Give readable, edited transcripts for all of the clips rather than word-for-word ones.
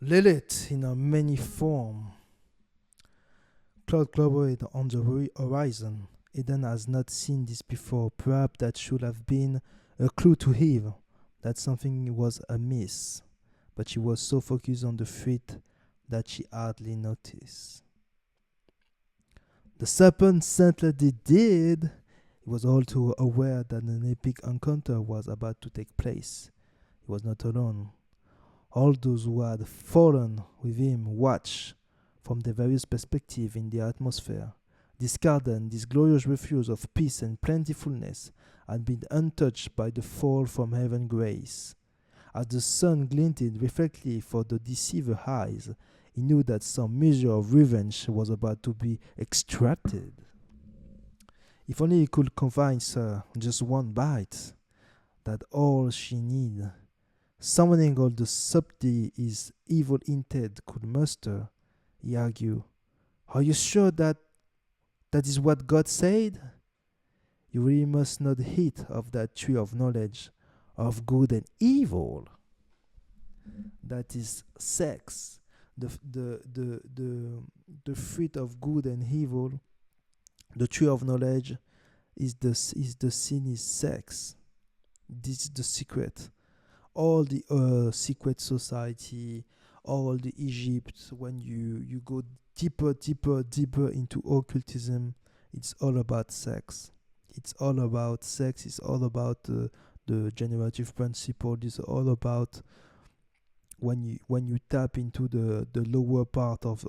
Lilith in a many form. Cloud collaborate on the horizon. Eden has not seen this before. Perhaps that should have been a clue to Eve that something was amiss. But she was so focused on the fruit that she hardly noticed. The serpent certainly did. He was all too aware that an epic encounter was about to take place. He was not alone. All those who had fallen with him watched from their various perspectives in the atmosphere. This garden, this glorious refuge of peace and plentifulness, had been untouched by the fall from heaven's grace. As the sun glinted reflectively for the deceiver eyes, he knew that some measure of revenge was about to be extracted. If only he could convince her just one bite, that all she needed. Summoning all the subtlety his evil intent could muster, he argued, "Are you sure that is what God said? You really must not eat of that tree of knowledge of good and evil." That is sex. The fruit of good and evil, the tree of knowledge is the sin is sex. This is the secret. All the secret society, all the Egypt, when you go deeper into occultism, it's all about sex. It's all about sex. It's all about the generative principle. It's all about when you tap into the lower part of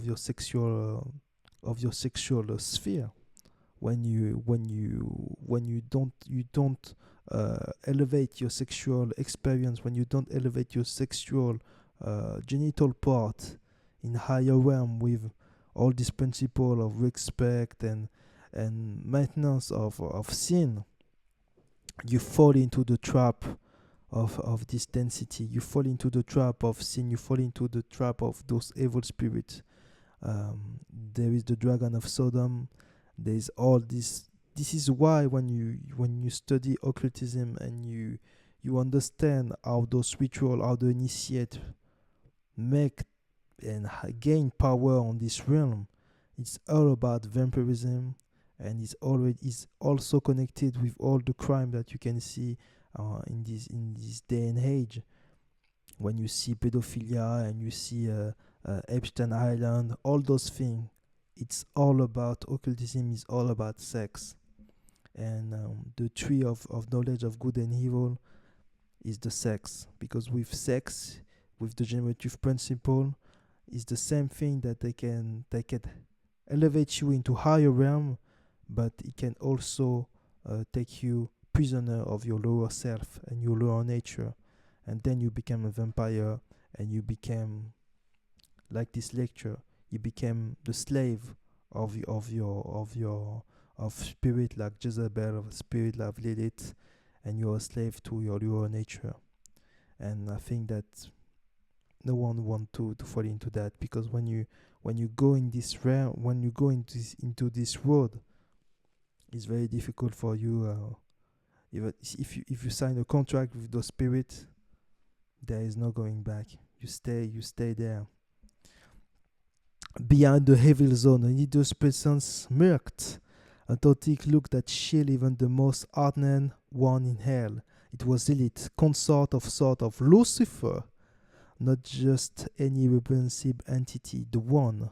your sexual sphere. When you don't elevate your sexual experience, when you don't elevate your sexual genital part in higher realm with all this principle of respect and maintenance of sin, you fall into the trap of this density. You fall into the trap of sin. You fall into the trap of those evil spirits. There is the dragon of Sodom. There is all this. This is why when you study occultism and you understand how those rituals, how the initiate make and gain power on this realm, it's all about vampirism, and is also connected with all the crime that you can see in this day and age. When you see pedophilia and you see Epstein Island, all those things, it's all about occultism. Is all about sex, and the tree of knowledge of good and evil is the sex, because with sex, with the generative principle, is the same thing that they can elevate you into higher realm, but it can also take you prisoner of your lower self and your lower nature, and then you become a vampire, and you became, like this lecture, you became the slave of spirit like Jezabel, of spirit like Lilith, and you're a slave to your lower nature. And I think that no one want to fall into that, because when you go in this realm, when you go into this road, it's very difficult for you. If you sign a contract with the spirit, there is no going back. You stay there. Beyond the evil zone, a hideous presence smirked. A Totic looked that chilled even the most ardent one in hell. It was Lilith, consort of sort of Lucifer, not just any repulsive entity, the one,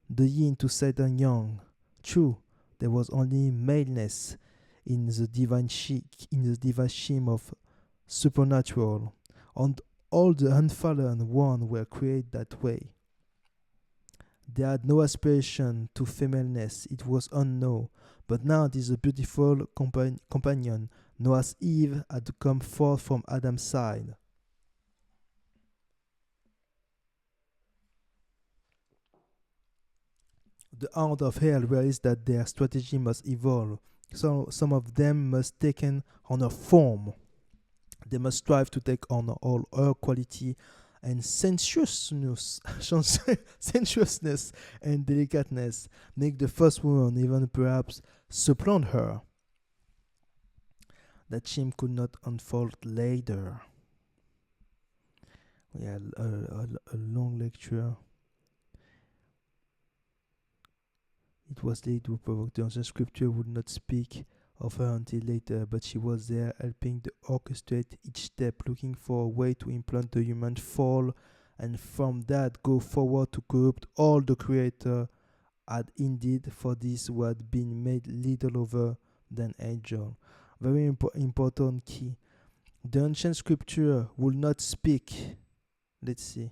the yin to Satan yang. True, there was only maleness in the divine scheme of supernatural, and all the unfallen one were created that way. They had no aspiration to femaleness, it was unknown, but now this a beautiful companion, known as Eve, had come forth from Adam's side. The hound of hell realized that their strategy must evolve. So some of them must take on a form. They must strive to take on all her quality and sensuousness, sensuousness and delicateness, make the first woman even perhaps supplant her. That shame could not unfold later. Yeah, a long lecture. It was late to provoke the ancient scripture would not speak of her until later, but she was there helping to orchestrate each step, looking for a way to implant the human fall, and from that go forward to corrupt all the Creator had indeed for this who had been made little over than angel. Very important key. The ancient scripture will not speak. Let's see.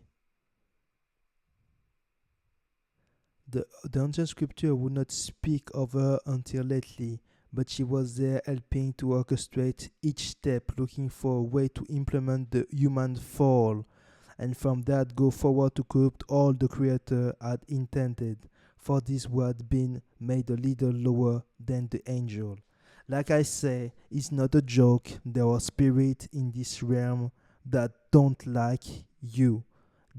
The ancient scripture would not speak of her until lately, but she was there helping to orchestrate each step, looking for a way to implement the human fall, and from that go forward to corrupt all the Creator had intended, for this who had been made a little lower than the angel. Like I say, it's not a joke. There are spirits in this realm that don't like you,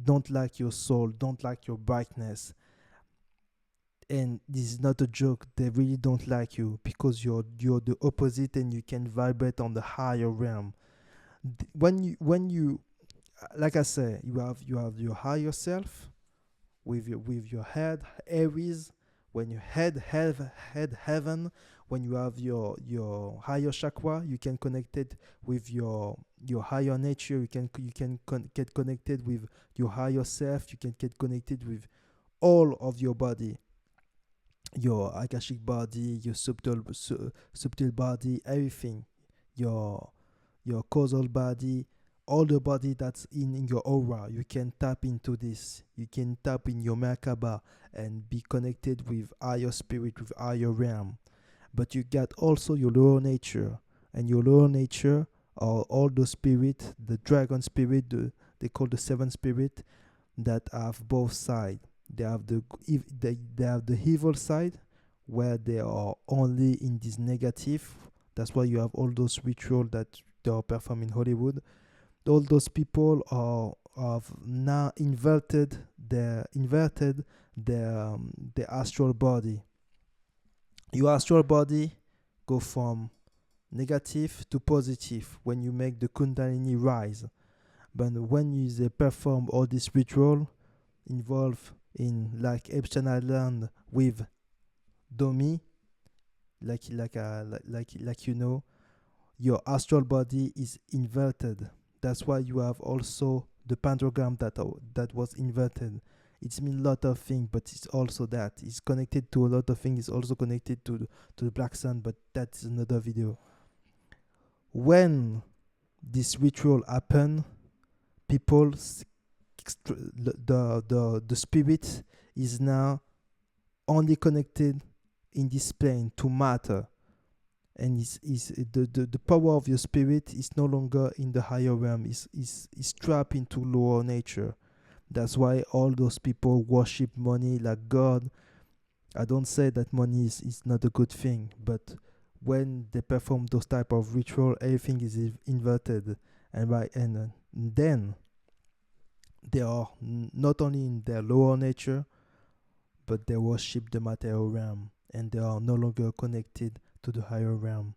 don't like your soul, don't like your brightness, and this is not a joke. They really don't like you because you're the opposite and you can vibrate on the higher realm. When you like I say, you have your higher self with your head Aries. When you head heaven, when you have your higher chakra, you can connect it with your higher nature. You can get connected with your higher self. You can get connected with all of your body, your akashic body, your subtle body, everything, your causal body, all the body that's in your aura. You can tap into this. You can tap in your Merkaba and be connected with higher spirit, with higher realm. But you got also your lower nature, and your lower nature are all the spirit, the dragon spirit, they call the seven spirit, that have both sides. They have they have the evil side, where they are only in this negative. That's why you have all those rituals that they are performed in Hollywood. All those people have now inverted their astral body. Your astral body go from negative to positive when you make the Kundalini rise. But when they perform all this ritual involved in like Epstein Island with Domi, like your astral body is inverted. That's why you have also the pentagram that was inverted. It's mean a lot of things, but it's also that it's connected to a lot of things. It's also connected to the black sun, but that's another video. When this ritual happen, people the spirit is now only connected in this plane to matter, and the power of your spirit is no longer in the higher realm, is trapped into lower nature. That's why all those people worship money like God. I don't say that money is not a good thing, but when they perform those type of ritual, everything is inverted, and then they are not only in their lower nature, but they worship the material realm, and they are no longer connected to the higher realm.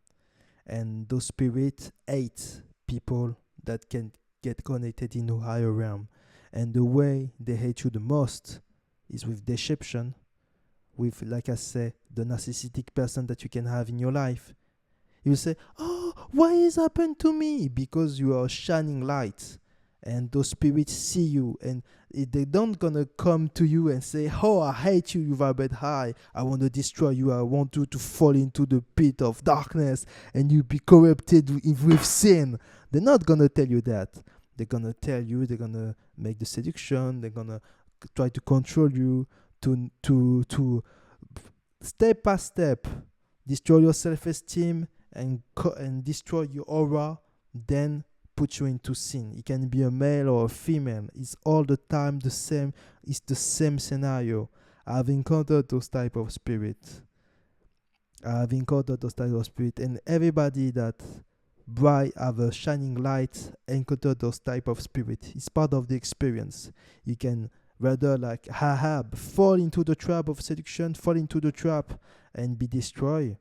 And those spirits hate people that can get connected in the higher realm. And the way they hate you the most is with deception, with, like I say, the narcissistic person that you can have in your life. You say, "Oh, why is happened to me?" Because you are shining light, and those spirits see you, and they don't gonna come to you and say, "Oh, I hate you, you vibrate high. I want to destroy you. I want you to fall into the pit of darkness and you be corrupted with sin." They're not gonna tell you that. They're gonna tell you. They're gonna make the seduction. They're gonna try to control you to step by step destroy your self-esteem and destroy your aura, then put you into sin. It can be a male or a female. It's all the time the same. It's the same scenario. I've encountered those type of spirits. And everybody that bright have a shining light encounter those type of spirit. It's part of the experience. You can rather like Ahab fall into the trap of seduction, fall into the trap and be destroyed,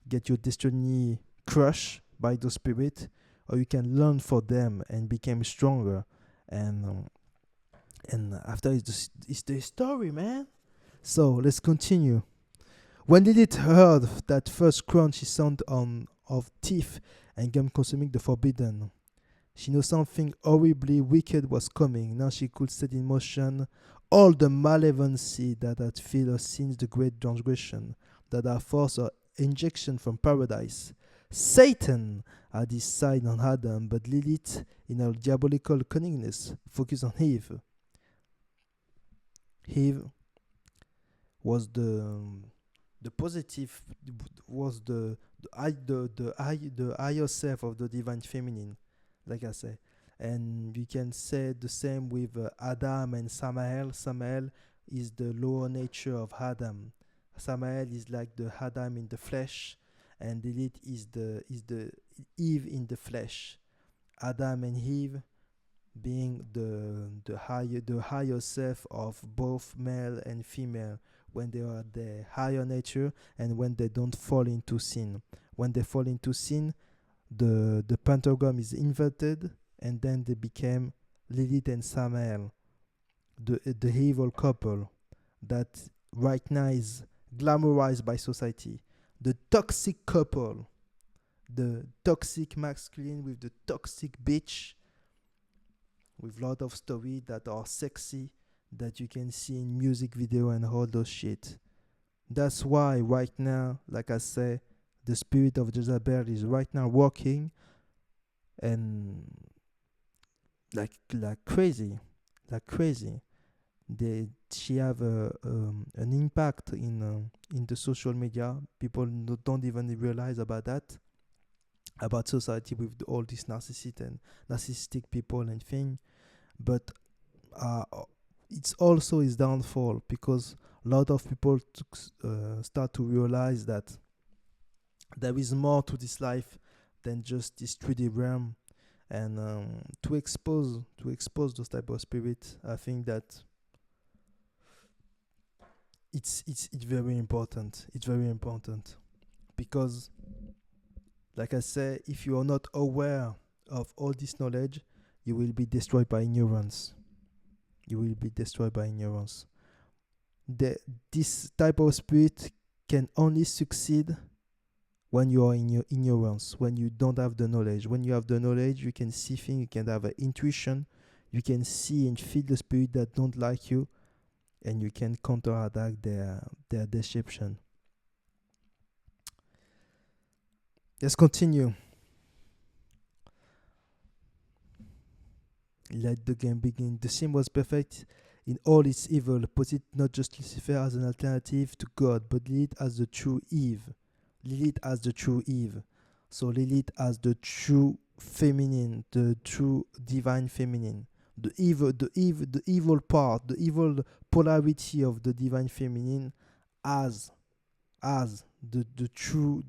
get your destiny crushed by the spirit, or you can learn for them and become stronger and after is the story, man. So let's continue. When Lilith heard that first crunchy sound of teeth and gum consuming the forbidden, she knew something horribly wicked was coming. Now she could set in motion all the malevolency that had filled her since the great transgression, that had forced her injection from paradise. Satan had his side on Adam, but Lilith, in her diabolical cunningness, focused on Eve. Eve was the positive, was the higher self of the divine feminine, like I say. And you can say the same with Adam and Samael. Samael is the lower nature of Adam. Samael is like the Adam in the flesh, and Lilith is the Eve in the flesh. Adam and Eve being the higher self of both male and female, when they are the higher nature and when they don't fall into sin. When they fall into sin, the pentagram is inverted, and then they became Lilith and Samael, the evil couple that right now is glamorized by society. The toxic couple, the toxic masculine with the toxic bitch, with a lot of stories that are sexy, that you can see in music video and all those shit. That's why right now, like I say, the spirit of Jezabel is right now working, and like crazy, like crazy. She have an impact in the social media. People don't even realize about that, about society with all these narcissistic people and thing. But uh, it's also his downfall, because a lot of people start to realize that there is more to this life than just this 3D realm, and to expose those type of spirits, I think that it's very important. It's very important, because, like I say, if you are not aware of all this knowledge, you will be destroyed by ignorance. You will be destroyed by ignorance. This type of spirit can only succeed when you are in your ignorance, when you don't have the knowledge. When you have the knowledge, you can see things, you can have an intuition, you can see and feel the spirit that don't like you, and you can counterattack their deception. Let's continue. Let the game begin. The sin was perfect in all its evil. Put it not just Lucifer as an alternative to God, but Lilith as the true Eve. Lilith as the true Eve. So Lilith as the true feminine, the true divine feminine. The evil part, the evil polarity of the divine feminine as the true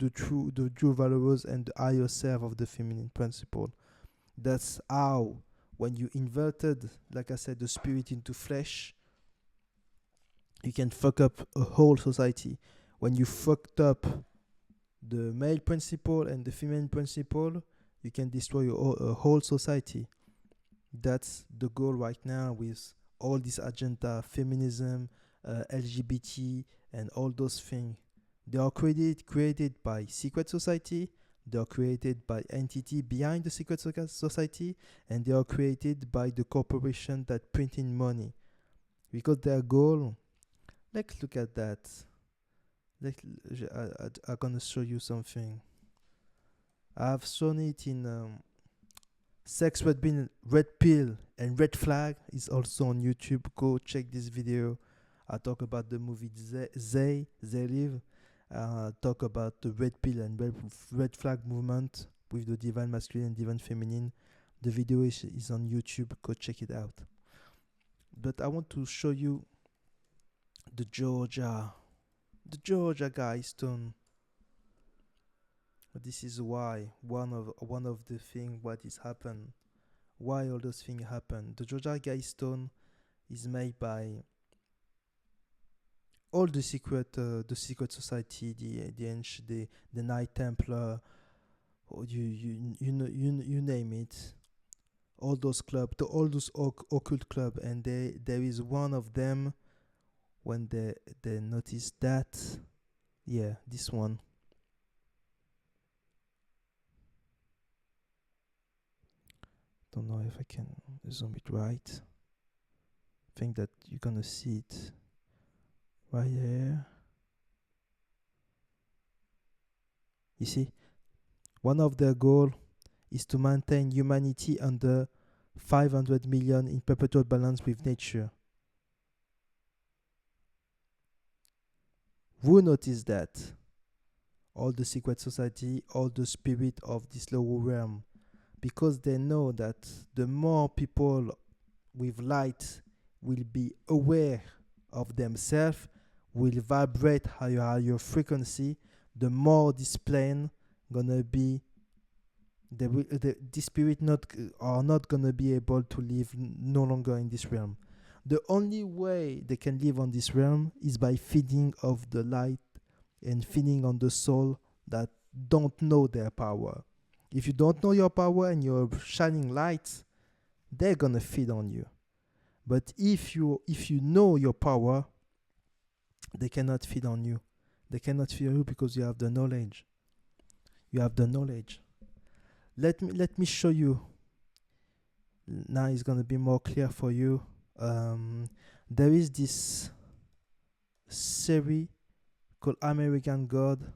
values and the higher self of the feminine principle. That's how, when you inverted, like I said, the spirit into flesh, you can fuck up a whole society. When you fucked up the male principle and the female principle, you can destroy a whole society. That's the goal right now with all this agenda, feminism, LGBT, and all those things. They are created by secret society. They are created by entity behind the secret society, and they are created by the corporation that printing money. Because their goal, let's look at that. I'm gonna show you something. I've shown it in Sex, Red Pill, and Red Flag is also on YouTube. Go check this video. I talk about the movie They Live. Talk about the Red Pill and Red Flag movement with the divine masculine and divine feminine. The video is on YouTube. Go check it out. But I want to show you the Georgia guy stone. This is why one of the thing what is happened, why all those things happen. The Georgia guy stone is made by all the secret society, the Knight Templar, or you name it. all those club, to all those occult club, and there is one of them when they notice that, yeah, this one. Don't know if I can zoom it right. Think that you're gonna see it right here. You see, one of their goal is to maintain humanity under 500 million in perpetual balance with nature. Who noticed that? All the secret society, all the spirit of this lower realm, because they know that the more people with light will be aware of themselves, will vibrate higher frequency, the more this plane gonna be, the spirit are not gonna be able to live no longer in this realm. The only way they can live on this realm is by feeding of the light and feeding on the soul that don't know their power. If you don't know your power and you're shining light, they're gonna feed on you. But if you know your power, they cannot feed on you. They cannot feed on you because you have the knowledge. You have the knowledge. Let me show you. Now it's gonna be more clear for you. There is this series called American God.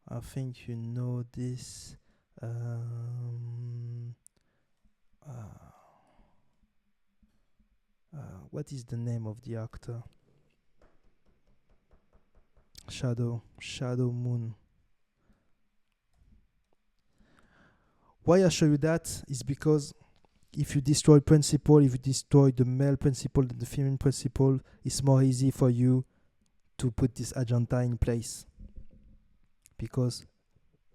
I think you know this. What is the name of the actor? Shadow Moon. Why I show you that is because if you destroy principle, if you destroy the male principle and the female principle, it's more easy for you to put this agenda in place. Because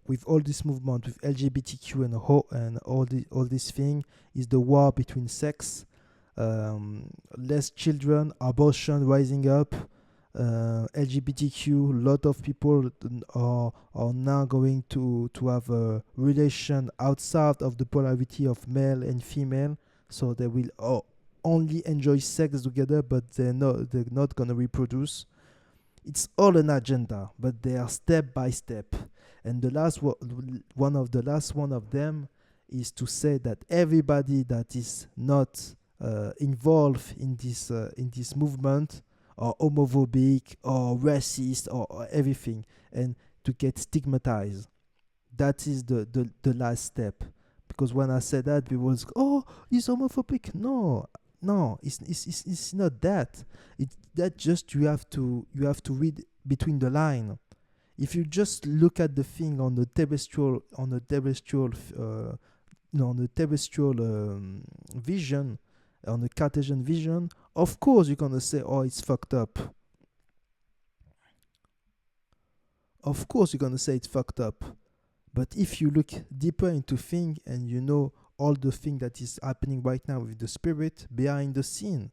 with all this movement, with LGBTQ and all this thing, is the war between sex, less children, abortion rising up, LGBTQ. A lot of people are now going to have a relation outside of the polarity of male and female, so they will only enjoy sex together, but they're not gonna reproduce. It's all an agenda, but they are step by step. And the last one of them is to say that everybody that is not involved in this movement or homophobic or racist or everything, and to get stigmatized. That is the last step. Because when I said that, people was, oh, he's homophobic. No, it's not that. It's that just you have to read between the line. If you just look at the thing on the terrestrial vision, on the Cartesian vision, of course you're gonna say, oh, it's fucked up. Of course you're gonna say it's fucked up. But if you look deeper into things and you know all the thing that is happening right now with the spirit behind the scene,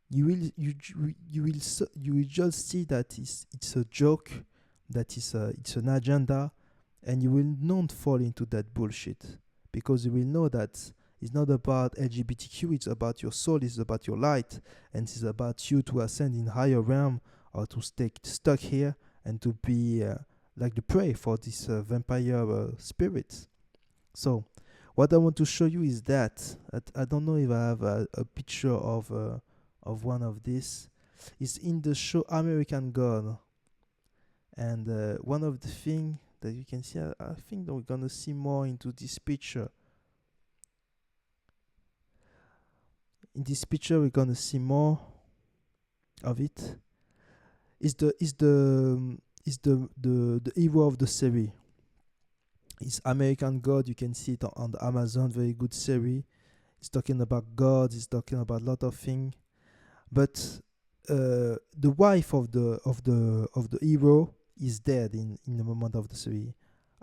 you will just see that it's a joke, that it's an agenda, and you will not fall into that bullshit, because you will know that it's not about LGBTQ, it's about your soul, it's about your light, and it's about you to ascend in higher realm, or to stay stuck here and to be like the prey for this vampire spirits. So what I want to show you is that I don't know if I have a picture of one of this. It's in the show American God, and one of the thing that you can see, I think that we're gonna see more into this picture. In this picture, we're gonna see more of it. Is the hero of the series. It's American God. You can see it on the Amazon. Very good series. It's talking about God. It's talking about a lot of things. But the wife of the hero is dead in the moment of the series.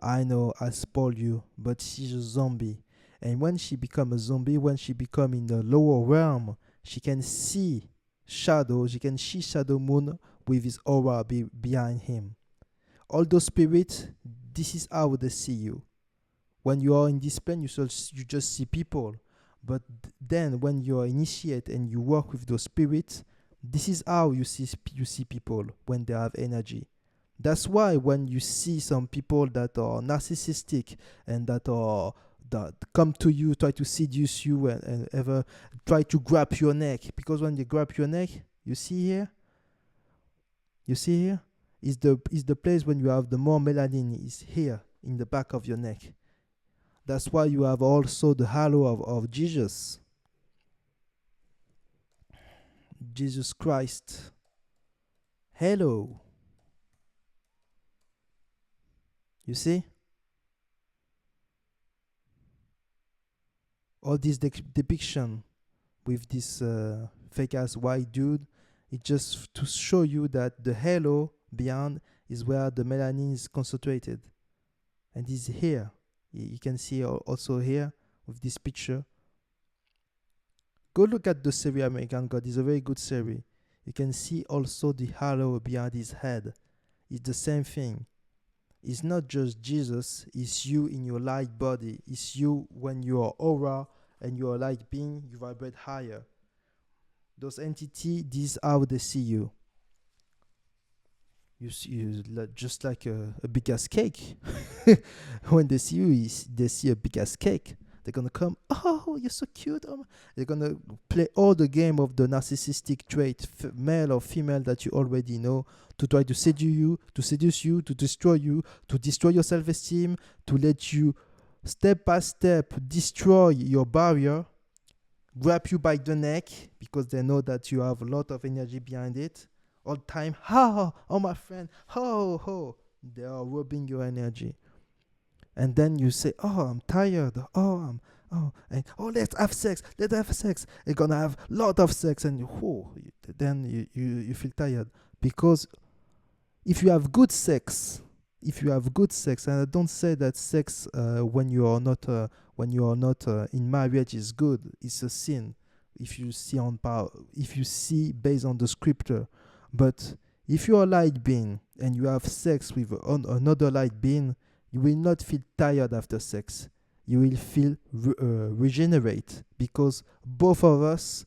I know I spoil you, but she's a zombie. And when she become a zombie, when she become in the lower realm, she can see shadows. She can see Shadow Moon with his aura behind him. All those spirits, this is how they see you. When you are in this plane, you just see people. But then when you are initiate and you work with those spirits, this is how you see people when they have energy. That's why when you see some people that are narcissistic and that come to you, try to seduce you and ever try to grab your neck, because when they grab your neck, you see here, is the place when you have the more melanin is here in the back of your neck. That's why you have also the halo of Jesus Christ. Hello. You see? All this depiction with this fake ass white dude, it's just to show you that the halo beyond is where the melanin is concentrated. And it's here. You can see also here with this picture. Go look at the series American God. It's a very good series. You can see also the halo behind his head. It's the same thing. It's not just Jesus, it's you in your light body. It's you when you are aura and you are light being, you vibrate higher. Those entities, this is how they see you. You see just like a big ass cake. When they see you, they see a big ass cake. They're going to come, oh, you're so cute. They're going to play all the game of the narcissistic trait, male or female, that you already know, to try to seduce you, to destroy your self-esteem, to let you step by step destroy your barrier, grab you by the neck, because they know that you have a lot of energy behind it. All the time, oh my friend, they are robbing your energy. And then you say, oh, I'm tired. Let's have sex. You're gonna have a lot of sex, and then you feel tired. Because if you have good sex, and I don't say that sex when you are not in marriage is good. It's a sin. If you see based on the scripture, but if you are a light being and you have sex with another light being, you will not feel tired after sex. You will feel regenerate, because both of us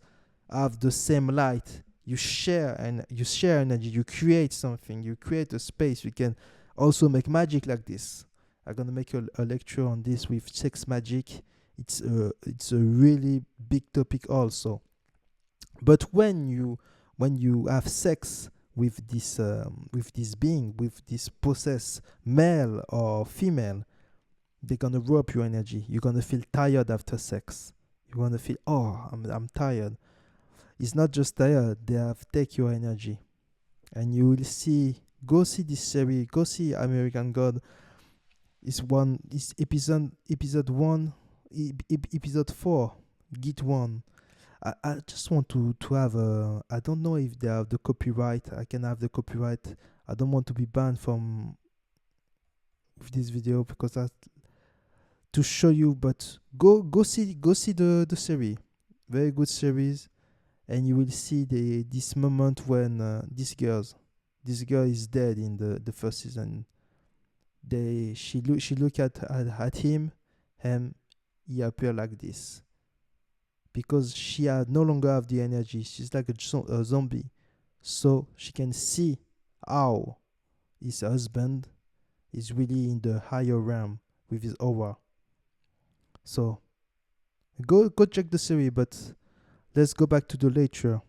have the same light. You share energy. You create something. You create a space. You can also make magic like this. I'm gonna make a lecture on this with sex magic. It's a really big topic also. But when you have sex with this being, with this possessed male or female, they're gonna rob your energy. You're gonna feel tired after sex. You're gonna feel, I'm tired. It's not just tired, they have take your energy. And you will see, go see this series, go see American God. It's episode 1, episode 4, Git 1. I just want to have I don't know if they have the copyright. I can have the copyright. I don't want to be banned from with this video, because to show you. But go see the series. Very good series, and you will see this moment when this girl is dead in the first season. She look at him, and he appear like this. Because she no longer have the energy. She's like a zombie. So she can see how his husband is really in the higher realm with his aura. So go check the series, but let's go back to the lecture.